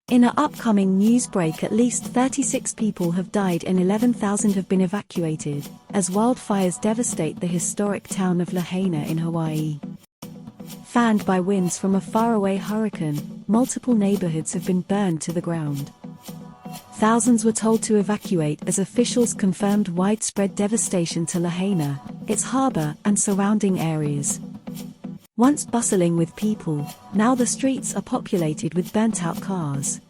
In an upcoming news break, at least 36 people have died and 11,000 have been evacuated, as wildfires devastate the historic town of Lahaina in Hawaii. Fanned by winds from a faraway hurricane, multiple neighborhoods have been burned to the ground. Thousands were told to evacuate as officials confirmed widespread devastation to Lahaina, its harbor, and surrounding areas. Once bustling with people, now the streets are populated with burnt-out cars.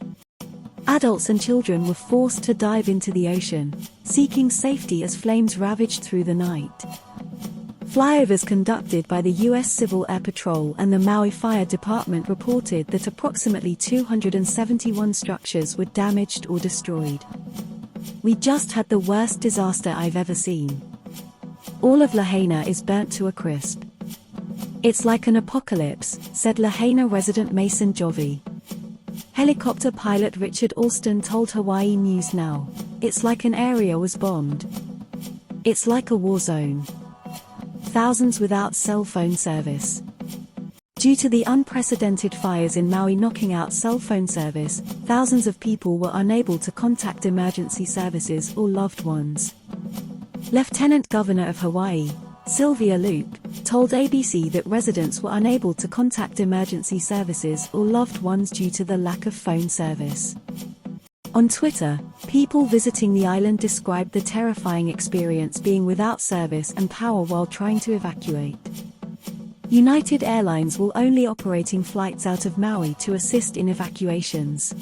Adults and children were forced to dive into the ocean, seeking safety as flames ravaged through the night. Flyovers conducted by the U.S. Civil Air Patrol and the Maui Fire Department reported that approximately 271 structures were damaged or destroyed. "We just had the worst disaster I've ever seen. All of Lahaina is burnt to a crisp. It's like an apocalypse," said Lahaina resident Mason Jovi. Helicopter pilot Richard Alston told Hawaii News Now, "It's like an area was bombed. It's like a war zone. Thousands without cell phone service." Due to the unprecedented fires in Maui knocking out cell phone service, thousands of people were unable to contact emergency services or loved ones. Lieutenant Governor of Hawaii, Sylvia Luke, told ABC that residents were unable to contact emergency services or loved ones due to the lack of phone service. On Twitter, people visiting the island described the terrifying experience being without service and power while trying to evacuate. United Airlines will only operating flights out of Maui to assist in evacuations.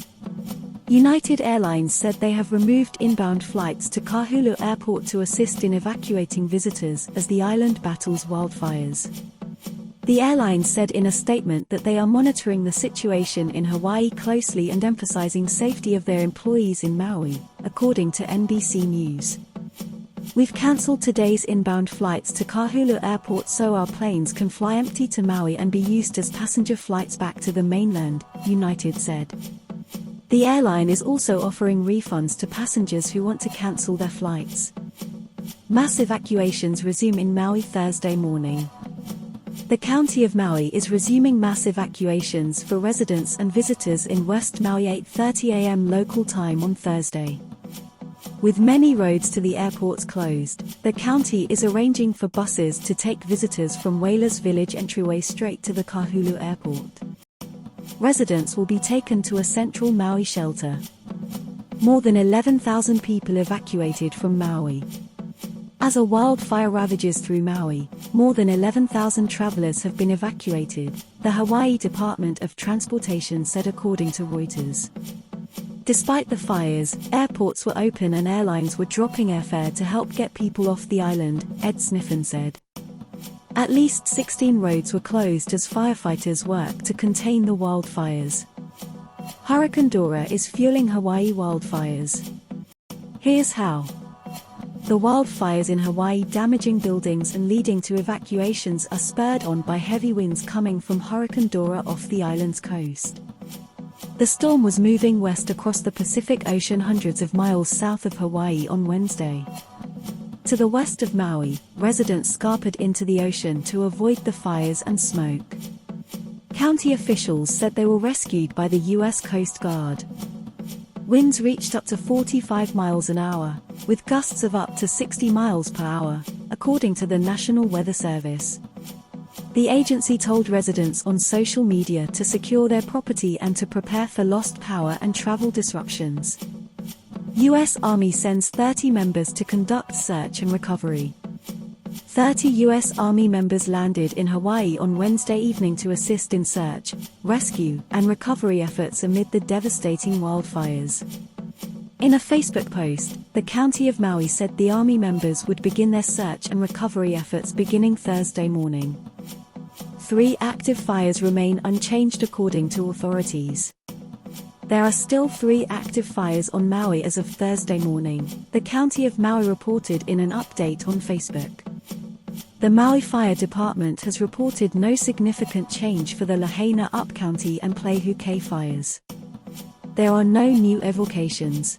United Airlines said they have removed inbound flights to Kahului Airport to assist in evacuating visitors as the island battles wildfires. The airline said in a statement that they are monitoring the situation in Hawaii closely and emphasizing safety of their employees in Maui, according to NBC News. "We've cancelled today's inbound flights to Kahului Airport so our planes can fly empty to Maui and be used as passenger flights back to the mainland," United said. The airline is also offering refunds to passengers who want to cancel their flights. Mass evacuations resume in Maui Thursday morning. The county of Maui is resuming mass evacuations for residents and visitors in West Maui 8:30 a.m. local time on Thursday. With many roads to the airports closed, the county is arranging for buses to take visitors from Whalers Village entryway straight to the Kahului Airport. Residents will be taken to a central Maui shelter. More than 11,000 people evacuated from Maui. As a wildfire ravages through Maui, more than 11,000 travelers have been evacuated, the Hawaii Department of Transportation said according to Reuters. Despite the fires, airports were open and airlines were dropping airfare to help get people off the island, Ed Sniffen said. At least 16 roads were closed as firefighters work to contain the wildfires. Hurricane Dora is fueling Hawaii wildfires. Here's how. The wildfires in Hawaii damaging buildings and leading to evacuations are spurred on by heavy winds coming from Hurricane Dora off the island's coast. The storm was moving west across the Pacific Ocean hundreds of miles south of Hawaii on Wednesday. To the west of Maui, residents scampered into the ocean to avoid the fires and smoke. County officials said they were rescued by the U.S. Coast Guard. Winds reached up to 45 miles an hour, with gusts of up to 60 miles per hour, according to the National Weather Service. The agency told residents on social media to secure their property and to prepare for lost power and travel disruptions. U.S. Army sends 30 members to conduct search and recovery. 30 U.S. Army members landed in Hawaii on Wednesday evening to assist in search, rescue, and recovery efforts amid the devastating wildfires. In a Facebook post, the county of Maui said the Army members would begin their search and recovery efforts beginning Thursday morning. 3 active fires remain unchanged according to authorities. There are still 3 active fires on Maui as of Thursday morning, the county of Maui reported in an update on Facebook. The Maui Fire Department has reported no significant change for the Lahaina Upcounty and Pleihu fires. There are no new evacuations.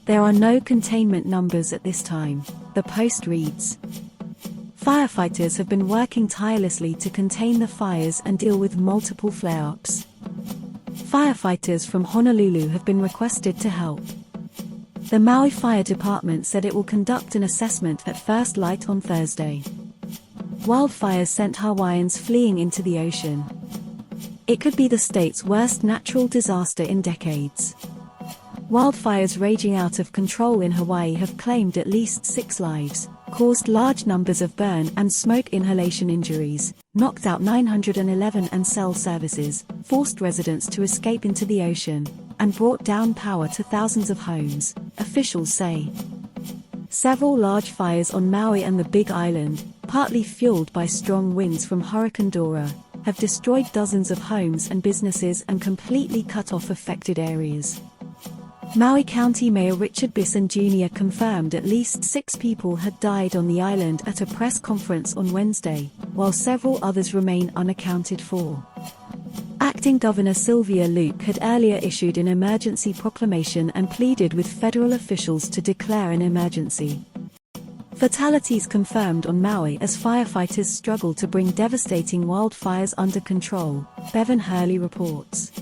There are no containment numbers at this time, the post reads. Firefighters have been working tirelessly to contain the fires and deal with multiple flare-ups. Firefighters from Honolulu have been requested to help. The Maui Fire Department said it will conduct an assessment at first light on Thursday. Wildfires sent Hawaiians fleeing into the ocean. It could be the state's worst natural disaster in decades. Wildfires raging out of control in Hawaii have claimed at least 6 lives, caused large numbers of burn and smoke inhalation injuries, knocked out 911 and cell services, forced residents to escape into the ocean, and brought down power to thousands of homes, officials say. Several large fires on Maui and the Big Island, partly fueled by strong winds from Hurricane Dora, have destroyed dozens of homes and businesses and completely cut off affected areas. Maui County Mayor Richard Bisson Jr. confirmed at least 6 people had died on the island at a press conference on Wednesday, while several others remain unaccounted for. Acting Governor Sylvia Luke had earlier issued an emergency proclamation and pleaded with federal officials to declare an emergency. Fatalities confirmed on Maui as firefighters struggle to bring devastating wildfires under control, Bevan Hurley reports.